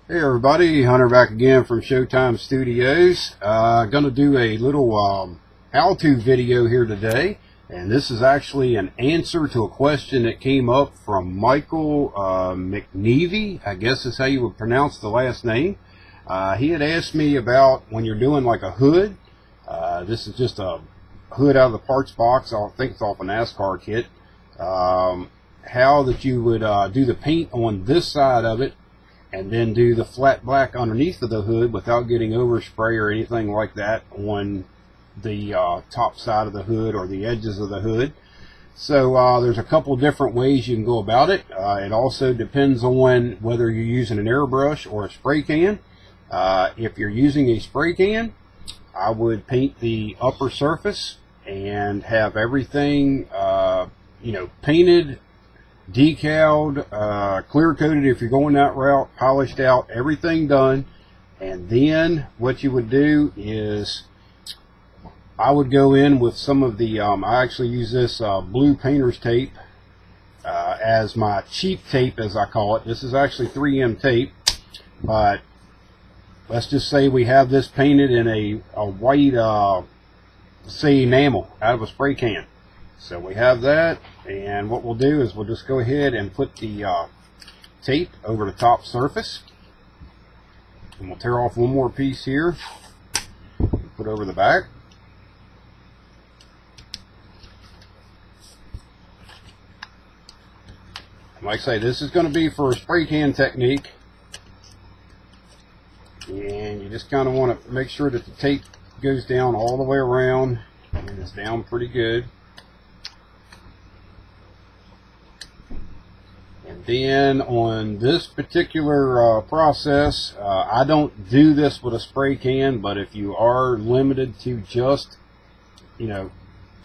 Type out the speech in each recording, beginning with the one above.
Hey everybody, Hunter back again from Showtime Studios. Gonna do a little how-to video here today, and this is actually an answer to a question that came up from Michael McNeevy, I guess is how you would pronounce the last name. He had asked me about when you're doing like a hood. This is just a hood out of the parts box. I think it's off a NASCAR kit. How that you would do the paint on this side of it, and then do the flat black underneath of the hood without getting overspray or anything like that on the top side of the hood or the edges of the hood. So there's a couple different ways you can go about it. It also depends on whether you're using an airbrush or a spray can. If you're using a spray can, I would paint the upper surface and have everything painted, decaled, clear coated if you're going that route, polished out, everything done. And then what you would do is I would go in with some of the I actually use this blue painter's tape as my cheap tape, as I call it. This is actually 3M tape, but let's just say we have this painted in a white say enamel out of a spray can. So we have that, and what we'll do is we'll just go ahead and put the tape over the top surface, and we'll tear off one more piece here, put over the back. And like I say, this is going to be for a spray can technique, and you just kind of want to make sure that the tape goes down all the way around, and it's down pretty good. Then on this particular process, I don't do this with a spray can, but if you are limited to just,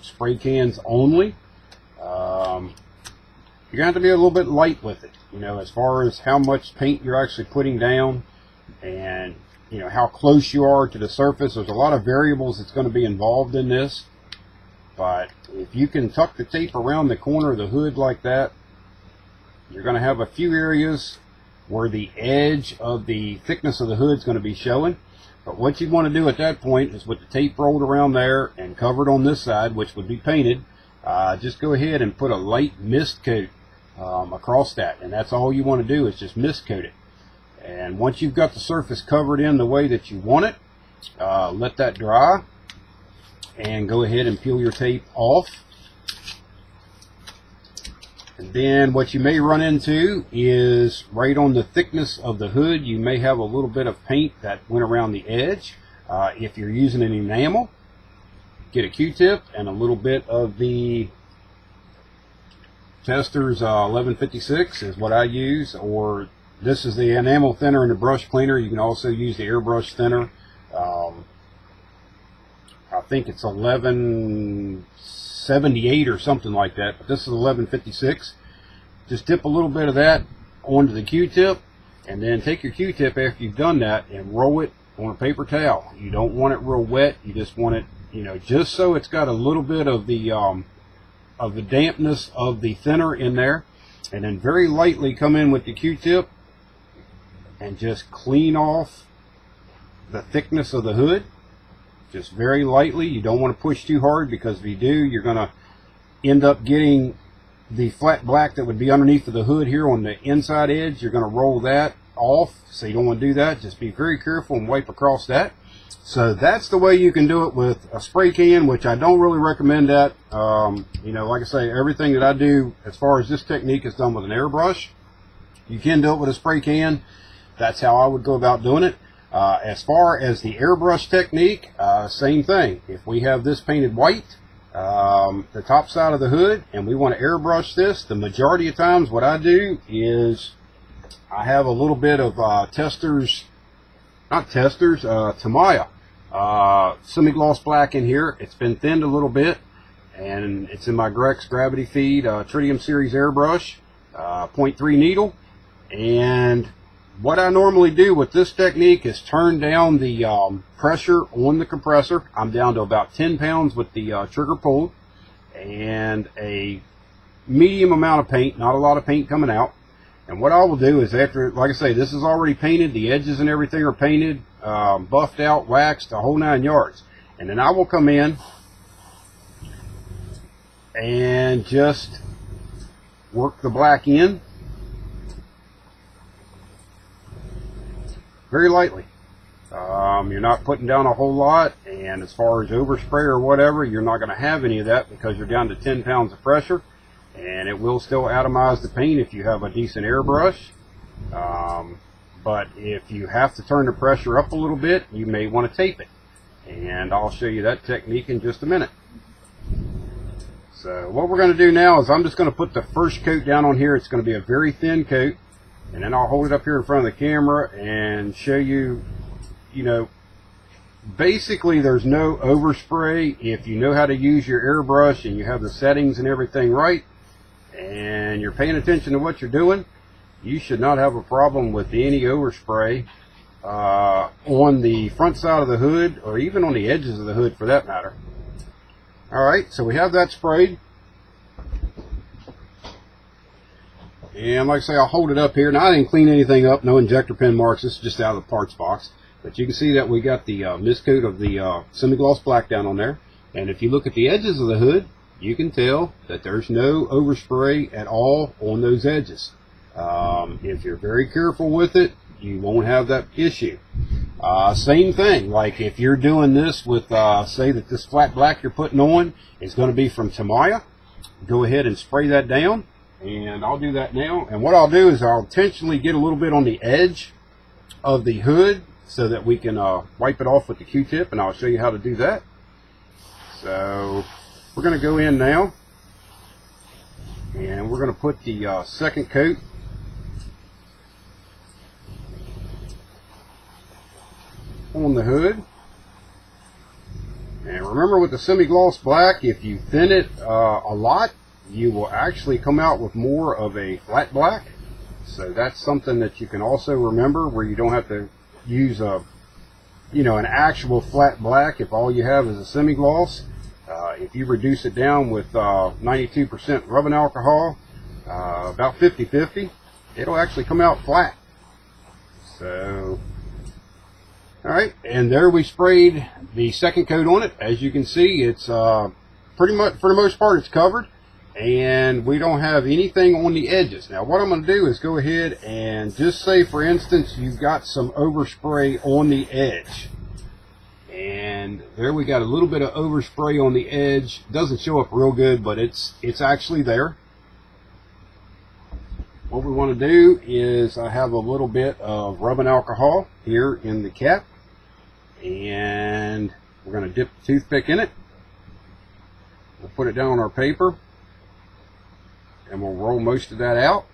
spray cans only, you're going to have to be a little bit light with it, as far as how much paint you're actually putting down and, how close you are to the surface. There's a lot of variables that's going to be involved in this, but if you can tuck the tape around the corner of the hood like that, you're going to have a few areas where the edge of the thickness of the hood is going to be showing. But what you want to do at that point is with the tape rolled around there and covered on this side, which would be painted, just go ahead and put a light mist coat across that. And that's all you want to do is just mist coat it. And once you've got the surface covered in the way that you want it, let that dry and go ahead and peel your tape off. And then what you may run into is right on the thickness of the hood, you may have a little bit of paint that went around the edge. If you're using an enamel, get a Q-tip and a little bit of the Tester's 1156 is what I use, or this is the enamel thinner and the brush cleaner. You can also use the airbrush thinner. I think it's 1178 or something like that, but this is 1156. Just dip a little bit of that onto the Q-tip, and then take your Q-tip after you've done that and roll it on a paper towel. You don't want it real wet. You just want it, just so it's got a little bit of the dampness of the thinner in there. And then very lightly come in with the Q-tip and just clean off the thickness of the hood. Just very lightly. You don't want to push too hard, because if you do, you're going to end up getting the flat black that would be underneath of the hood here on the inside edge. You're going to roll that off, so you don't want to do that. Just be very careful and wipe across that. So that's the way you can do it with a spray can, which I don't really recommend that. Like I say, everything that I do as far as this technique is done with an airbrush. You can do it with a spray can. That's how I would go about doing it. As far as the airbrush technique, same thing. If we have this painted white, the top side of the hood, and we want to airbrush this, the majority of times what I do is I have a little bit of Tamiya semi-gloss black in here. It's been thinned a little bit, and it's in my Grex Gravity Feed Tritium Series airbrush, 0.3 needle. And what I normally do with this technique is turn down the pressure on the compressor. I'm down to about 10 pounds with the trigger pulled, and a medium amount of paint, not a lot of paint coming out. And what I will do is, after, like I say, this is already painted, the edges and everything are painted, buffed out, waxed, the whole 9 yards. And then I will come in and just work the black in very lightly. You're not putting down a whole lot, and as far as overspray or whatever, you're not going to have any of that because you're down to 10 pounds of pressure, and it will still atomize the paint if you have a decent airbrush. But if you have to turn the pressure up a little bit, you may want to tape it, and I'll show you that technique in just a minute. So what we're going to do now is I'm just going to put the first coat down on here. It's going to be a very thin coat, and then I'll hold it up here in front of the camera and show you, you know, basically there's no overspray if you know how to use your airbrush and you have the settings and everything right, and you're paying attention to what you're doing. You should not have a problem with any overspray on the front side of the hood, or even on the edges of the hood for that matter. Alright, so we have that sprayed. And like I say, I'll hold it up here. Now, I didn't clean anything up, no injector pen marks. This is just out of the parts box. But you can see that we got the mist coat of the semi-gloss black down on there. And if you look at the edges of the hood, you can tell that there's no overspray at all on those edges. If you're very careful with it, you won't have that issue. Same thing, like if you're doing this with, say that this flat black you're putting on is going to be from Tamiya, go ahead and spray that down. And I'll do that now. And what I'll do is I'll intentionally get a little bit on the edge of the hood so that we can wipe it off with the Q-tip, and I'll show you how to do that. So we're going to go in now, and we're going to put the second coat on the hood. And remember, with the semi-gloss black, if you thin it a lot, you will actually come out with more of a flat black. So that's something that you can also remember, where you don't have to use a, you know, an actual flat black if all you have is a semi-gloss. If you reduce it down with 92% rubbing alcohol, about 50-50, it'll actually come out flat. So, alright, and there we sprayed the second coat on it. As you can see, it's pretty much, for the most part, it's covered, and we don't have anything on the edges. Now what I'm going to do is go ahead and just say, for instance, you've got some overspray on the edge, and there we got a little bit of overspray on the edge. Doesn't show up real good, but it's actually there. What we want to do is, I have a little bit of rubbing alcohol here in the cap, and we're going to dip the toothpick in it. We'll put it down on our paper, and we'll roll most of that out.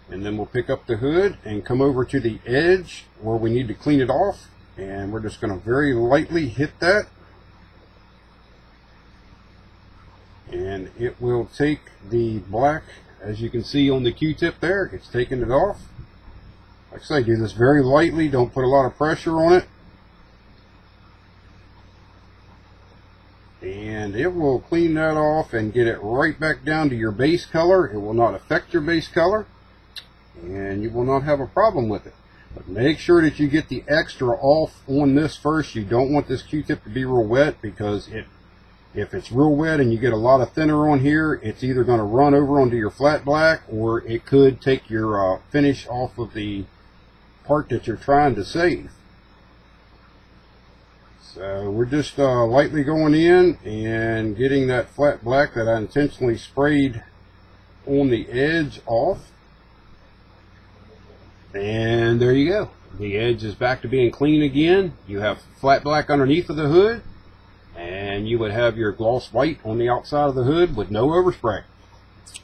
And then we'll pick up the hood and come over to the edge where we need to clean it off, and we're just going to very lightly hit that, and it will take the black, as you can see on the Q-tip there, it's taking it off. Like I say, do this very lightly, don't put a lot of pressure on it, and it will clean that off and get it right back down to your base color. It will not affect your base color, and you will not have a problem with it. But make sure that you get the extra off on this first. You don't want this Q-tip to be real wet, because if it's real wet and you get a lot of thinner on here, it's either going to run over onto your flat black, or it could take your finish off of the part that you're trying to save. So we're just lightly going in and getting that flat black that I intentionally sprayed on the edge off. And there you go. The edge is back to being clean again. You have flat black underneath of the hood, and you would have your gloss white on the outside of the hood with no overspray.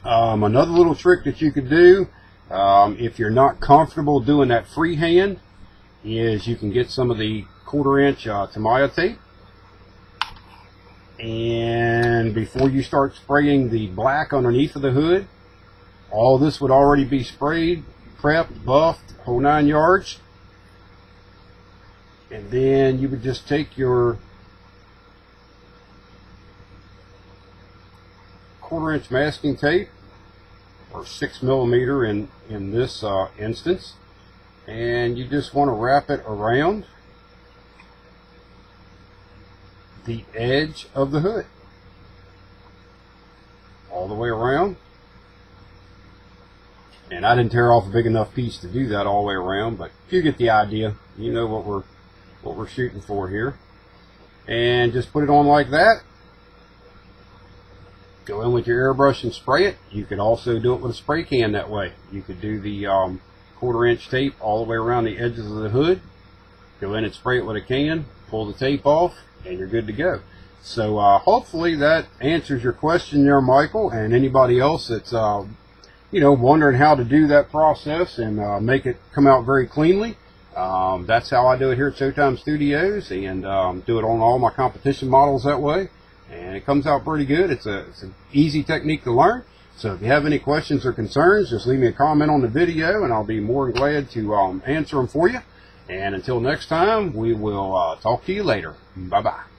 Another little trick that you could do, if you're not comfortable doing that freehand, is you can get some of the 1/4 inch Tamiya tape, and before you start spraying the black underneath of the hood, all this would already be sprayed, prepped, buffed, whole 9 yards. And then you would just take your 1/4 inch masking tape, or 6mm in this instance, and you just want to wrap it around the edge of the hood, all the way around. And I didn't tear off a big enough piece to do that all the way around, but you get the idea. You know what we're shooting for here. And just put it on like that. Go in with your airbrush and spray it. You could also do it with a spray can that way. You could do the 1/4 inch tape all the way around the edges of the hood. Go in and spray it with a can, pull the tape off, and you're good to go. So hopefully that answers your question there, Michael, and anybody else that's wondering how to do that process and make it come out very cleanly. That's how I do it here at Showtime Studios, and do it on all my competition models that way, and it comes out pretty good. It's an easy technique to learn. So if you have any questions or concerns, just leave me a comment on the video, and I'll be more than glad to answer them for you. And until next time, we will talk to you later. Bye bye.